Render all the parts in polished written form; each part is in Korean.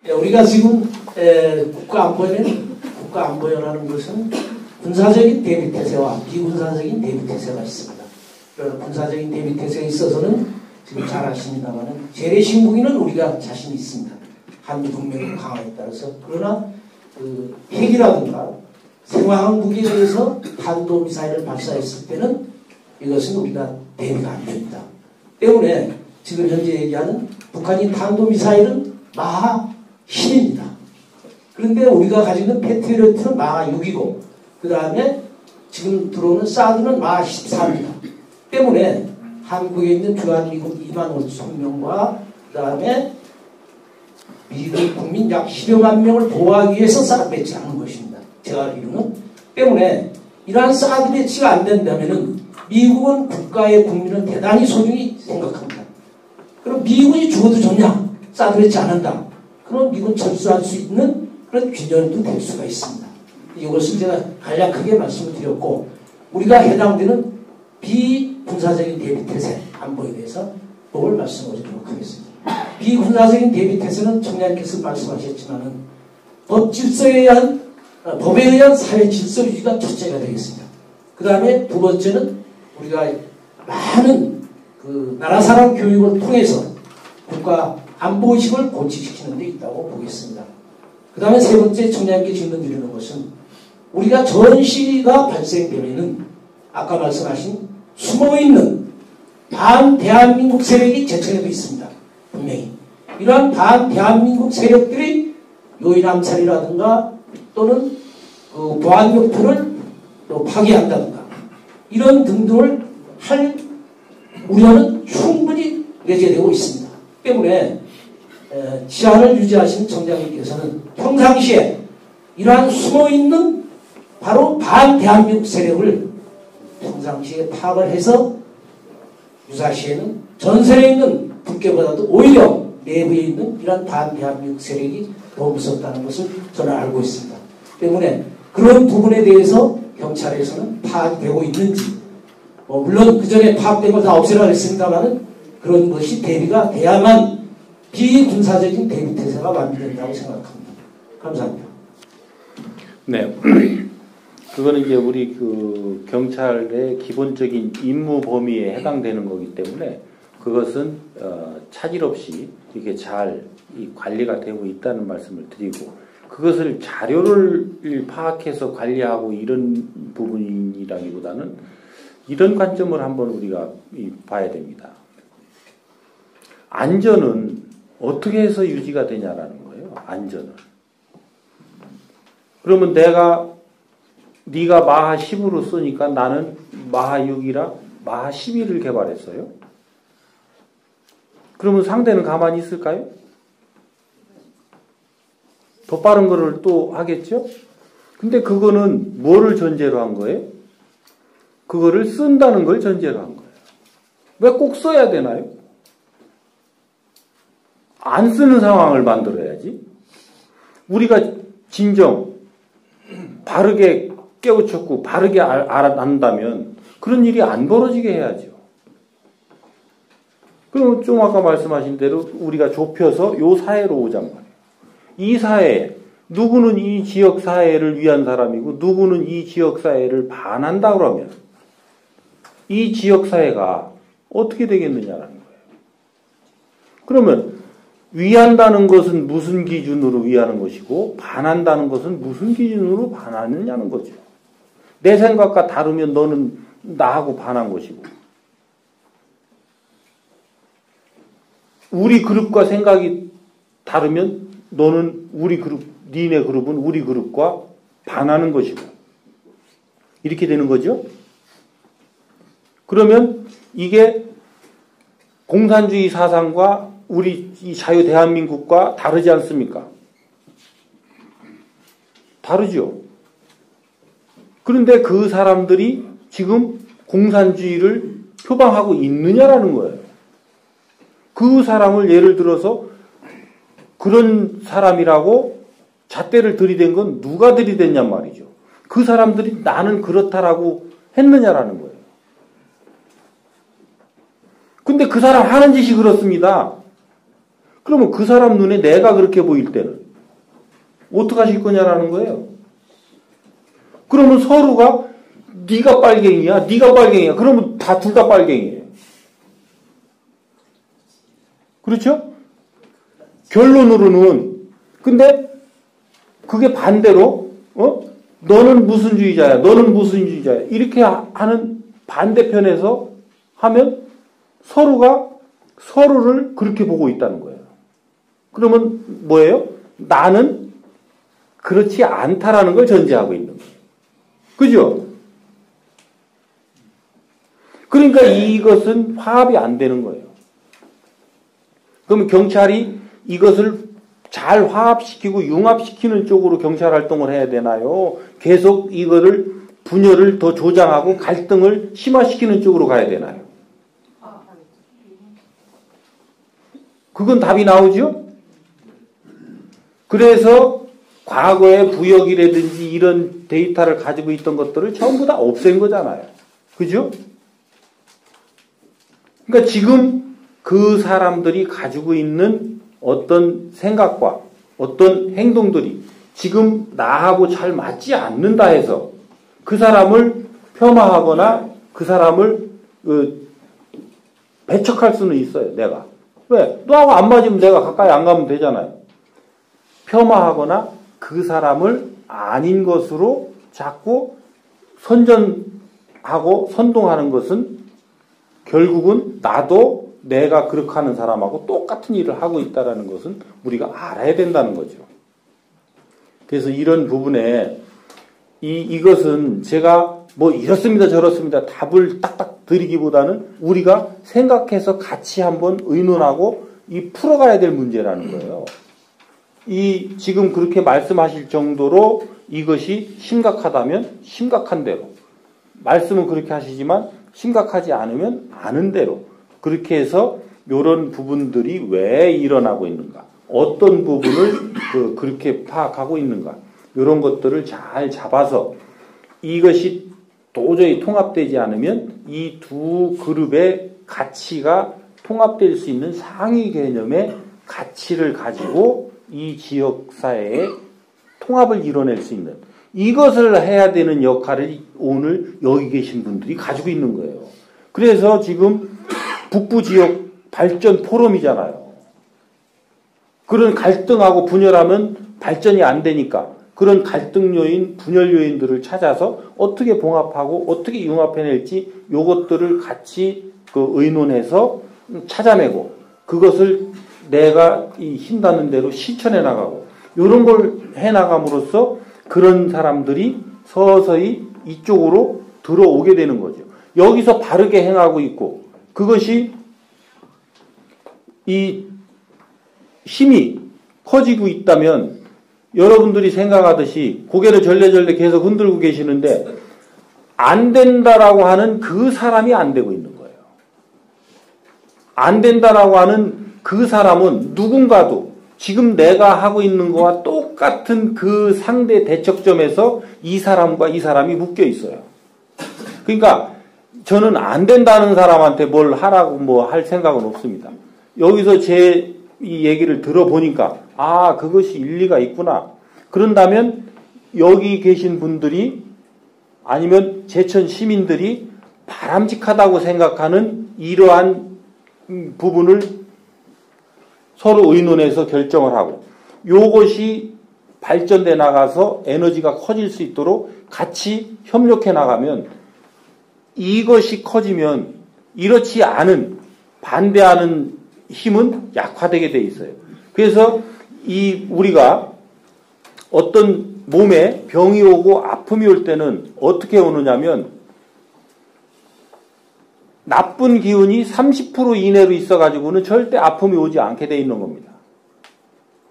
우리가 지금 국가안보연라는 것은 군사적인 대비태세와 비군사적인 대비태세가 있습니다. 그래서 군사적인 대비태세에 있어서는 지금 잘 아십니다만 재래신무기는 우리가 자신이 있습니다. 한미동맹의 강화에 따라서. 그러나 그 핵이라든가 생화학 무기에 의해서 탄도미사일을 발사했을 때는 이것은 우리가 대비가 안 됩니다. 때문에 지금 현재 얘기하는 북한이 탄도미사일은 마하 10입니다. 그런데 우리가 가지고 있는 패트리어트는 마하 6이고 그 다음에 지금 들어오는 사드는 마하 14입니다. 때문에 한국에 있는 주한미군 2만 5천 명과 그 다음에 미국 국민 약 10여만 명을 보호하기 위해서 사드 배치를 하는 것입니다. 제가 알기로는. 때문에 이러한 사드 배치가 안 된다면 미국은 국가의 국민은 대단히 소중히 생각합니다. 그럼 미국이 죽어도 좋냐? 사드 배치 안 한다. 그럼 미국은 철수할 수 있는 그런 균열도 될 수가 있습니다. 이것을 제가 간략하게 말씀을 드렸고 우리가 해당되는 비군사적인 대비태세 안보에 대해서 법을 말씀드리도록 하겠습니다. 비군사적인 대비태세는 청장님께서 말씀하셨지만은 법에 의한 사회 질서 유지가 첫째가 되겠습니다. 그 다음에 두 번째는 우리가 많은 그 나라사랑 교육을 통해서 국가 안보의식을 고취시키는 데 있다고 보겠습니다. 그 다음에 세 번째 청장님께 질문 드리는 것은 우리가 전시가 발생되면은 아까 말씀하신 숨어있는 반대한민국 세력이 제천에도 있습니다. 분명히. 이러한 반대한민국 세력들이 요인 암살이라든가 또는 그 보안욕토를 또 파괴한다든가 이런 등등을 할 우려는 충분히 내재되고 있습니다. 때문에 치안을 유지하신 청장님께서는 평상시에 이러한 숨어있는 바로 반대한민국 세력을 평상시에 파악을 해서 유사시에는 전선에 있는 북괴보다도 오히려 내부에 있는 이러한 반대한민국 세력이 더 무섭다는 것을 저는 알고 있습니다. 때문에 그런 부분에 대해서 경찰에서는 파악이 되고 있는지 물론 그 전에 파악된 걸 다 없애라 했습니다만 그런 것이 대비가 돼야만 비군사적인 대비태세가 완비된다고 생각합니다. 감사합니다. 네. 그거는 이제 우리 그 경찰의 기본적인 임무 범위에 해당되는 거기 때문에 그것은 차질 없이 이렇게 잘 관리가 되고 있다는 말씀을 드리고 그것을 자료를 파악해서 관리하고 이런 부분이라기보다는 이런 관점을 한번 우리가 봐야 됩니다. 안전은 어떻게 해서 유지가 되냐라는 거예요. 안전은. 그러면 네가 마하 10으로 쓰니까 나는 마하 6이라 마하 12를 개발했어요. 그러면 상대는 가만히 있을까요? 더 빠른 거를 또 하겠죠? 근데 그거는 뭐를 전제로 한 거예요? 그거를 쓴다는 걸 전제로 한 거예요. 왜 꼭 써야 되나요? 안 쓰는 상황을 만들어야지. 우리가 진정 바르게 깨우쳤고 바르게 알아난다면 그런 일이 안 벌어지게 해야죠. 그럼 좀 아까 말씀하신 대로 우리가 좁혀서 요 사회로 오잔 말이에요. 이 사회, 누구는 이 지역 사회를 위한 사람이고 누구는 이 지역 사회를 반한다 그러면 이 지역 사회가 어떻게 되겠느냐라는 거예요. 그러면 위한다는 것은 무슨 기준으로 위하는 것이고 반한다는 것은 무슨 기준으로 반하느냐는 거죠. 내 생각과 다르면 너는 나하고 반한 것이고 우리 그룹과 생각이 다르면 너는 우리 그룹, 니네 그룹은 우리 그룹과 반하는 것이고 이렇게 되는 거죠. 그러면 이게 공산주의 사상과 우리 이 자유 대한민국과 다르지 않습니까? 다르죠. 그런데 그 사람들이 지금 공산주의를 표방하고 있느냐라는 거예요. 그 사람을 예를 들어서 그런 사람이라고 잣대를 들이댄 건 누가 들이댔냔 말이죠. 그 사람들이 나는 그렇다라고 했느냐라는 거예요. 근데 그 사람 하는 짓이 그렇습니다. 그러면 그 사람 눈에 내가 그렇게 보일 때는 어떻게 하실 거냐라는 거예요. 그러면 서로가 네가 빨갱이야, 네가 빨갱이야. 그러면 둘 다 빨갱이에요. 그렇죠? 결론으로는. 근데 그게 반대로 너는 무슨 주의자야, 너는 무슨 주의자야 이렇게 하는 반대편에서 하면 서로가 서로를 그렇게 보고 있다는 거예요. 그러면 뭐예요? 나는 그렇지 않다라는 걸 전제하고 있는 거예요. 그죠? 그러니까 이것은 화합이 안 되는 거예요. 그러면 경찰이 이것을 잘 화합시키고 융합시키는 쪽으로 경찰 활동을 해야 되나요? 계속 이거를 분열을 더 조장하고 갈등을 심화시키는 쪽으로 가야 되나요? 그건 답이 나오죠? 그래서 과거의 부역이라든지 이런 데이터를 가지고 있던 것들을 전부 다 없앤 거잖아요. 그죠? 그러니까 지금 그 사람들이 가지고 있는 어떤 생각과 어떤 행동들이 지금 나하고 잘 맞지 않는다 해서 그 사람을 폄하하거나 그 사람을 배척할 수는 있어요. 내가. 왜? 너하고 안 맞으면 내가 가까이 안 가면 되잖아요. 폄하하거나 그 사람을 아닌 것으로 자꾸 선전하고 선동하는 것은 결국은 나도 내가 그렇게 하는 사람하고 똑같은 일을 하고 있다는 것은 우리가 알아야 된다는 거죠. 그래서 이런 부분에 이것은 제가 뭐 이렇습니다 저렇습니다 답을 딱딱 드리기보다는 우리가 생각해서 같이 한번 의논하고 풀어가야 될 문제라는 거예요. 지금 그렇게 말씀하실 정도로 이것이 심각하다면 심각한 대로 말씀은 그렇게 하시지만 심각하지 않으면 아는 대로 그렇게 해서 이런 부분들이 왜 일어나고 있는가, 어떤 부분을 그렇게 파악하고 있는가, 이런 것들을 잘 잡아서 이것이 도저히 통합되지 않으면 이 두 그룹의 가치가 통합될 수 있는 상위 개념의 가치를 가지고 이 지역사회의 통합을 이뤄낼 수 있는 이것을 해야 되는 역할을 오늘 여기 계신 분들이 가지고 있는 거예요. 그래서 지금 북부지역 발전 포럼이잖아요. 그런 갈등하고 분열하면 발전이 안 되니까 그런 갈등 요인, 분열 요인들을 찾아서 어떻게 봉합하고 어떻게 융합해낼지 요것들을 같이 의논해서 찾아내고 그것을 내가 힘닿는 대로 실천해 나가고 이런 걸 해나감으로써 그런 사람들이 서서히 이쪽으로 들어오게 되는 거죠. 여기서 바르게 행하고 있고 그것이 이 힘이 커지고 있다면 여러분들이 생각하듯이 고개를 절레절레 계속 흔들고 계시는데 안 된다라고 하는 그 사람이 안 되고 있는 거예요. 안 된다라고 하는 그 사람은 누군가도 지금 내가 하고 있는 거와 똑같은 그 상대 대척점에서 이 사람과 이 사람이 묶여 있어요. 그러니까 저는 안 된다는 사람한테 뭘 하라고 뭐 할 생각은 없습니다. 여기서 제 이 얘기를 들어보니까 그것이 일리가 있구나. 그런다면 여기 계신 분들이 아니면 제천 시민들이 바람직하다고 생각하는 이러한 부분을 서로 의논해서 결정을 하고 요것이 발전돼 나가서 에너지가 커질 수 있도록 같이 협력해 나가면 이것이 커지면 이렇지 않은 반대하는 힘은 약화되게 돼 있어요. 그래서 우리가 어떤 몸에 병이 오고 아픔이 올 때는 어떻게 오느냐면 나쁜 기운이 30% 이내로 있어가지고는 절대 아픔이 오지 않게 돼 있는 겁니다.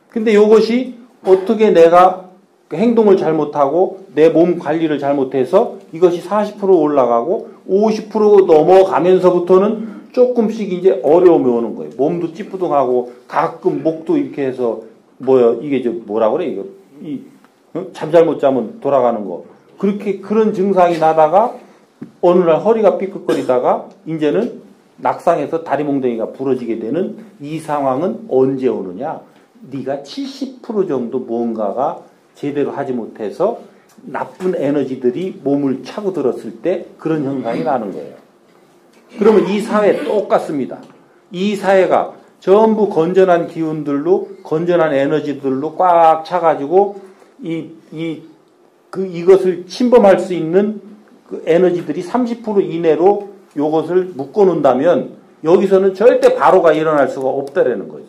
근데 이것이 어떻게 내가 행동을 잘못하고 내 몸 관리를 잘못해서 이것이 40% 올라가고 50% 넘어가면서부터는 조금씩 이제 어려움이 오는 거예요. 몸도 찌뿌둥하고 가끔 목도 이렇게 해서 이게 뭐라 그래 이거 잠 잘못 자면 돌아가는 거 그런 증상이 나다가 어느 날 허리가 삐끗거리다가 이제는 낙상해서 다리몽둥이가 부러지게 되는 이 상황은 언제 오느냐? 네가 70% 정도 무언가가 제대로 하지 못해서 나쁜 에너지들이 몸을 차고 들었을 때 그런 현상이 나는 거예요. 그러면 이 사회 똑같습니다. 이 사회가 전부 건전한 기운들로, 건전한 에너지들로 꽉 차가지고 이것을 침범할 수 있는 그 에너지들이 30% 이내로 이것을 묶어놓는다면 여기서는 절대 바로가 일어날 수가 없다라는 거죠.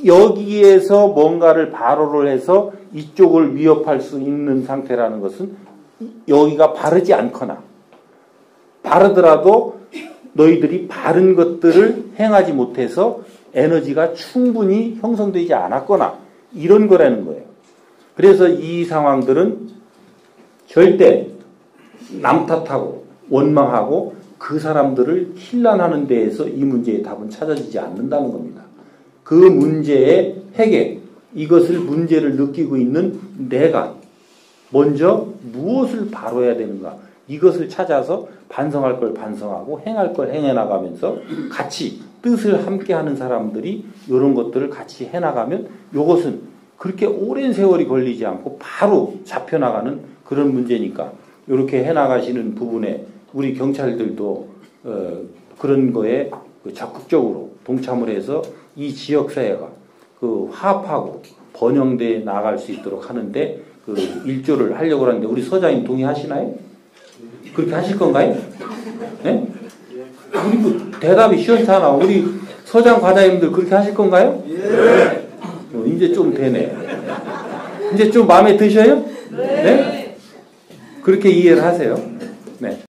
여기에서 뭔가를 바로를 해서 이쪽을 위협할 수 있는 상태라는 것은 여기가 바르지 않거나 바르더라도 너희들이 바른 것들을 행하지 못해서 에너지가 충분히 형성되지 않았거나 이런 거라는 거예요. 그래서 이 상황들은 절대 남 탓하고 원망하고 그 사람들을 힐난하는 데에서 이 문제의 답은 찾아지지 않는다는 겁니다. 그 문제의 해결, 이것을 문제를 느끼고 있는 내가 먼저 무엇을 바로해야 되는가, 이것을 찾아서 반성할 걸 반성하고 행할 걸 행해 나가면서 같이 뜻을 함께 하는 사람들이 이런 것들을 같이 해 나가면 이것은 그렇게 오랜 세월이 걸리지 않고 바로 잡혀나가는 그런 문제니까 이렇게 해 나가시는 부분에 우리 경찰들도 그런 거에 적극적으로 동참을 해서 이 지역사회가 그 화합하고 번영돼 나갈 수 있도록 하는데 그 일조를 하려고 하는데 우리 서장님 동의하시나요? 그렇게 하실 건가요? 네? 우리 뭐 대답이 시원찮아. 우리 서장 과장님들 그렇게 하실 건가요? 예. 이제 좀 되네. 이제 좀 마음에 드셔요? 네? 그렇게 이해를 하세요. 네.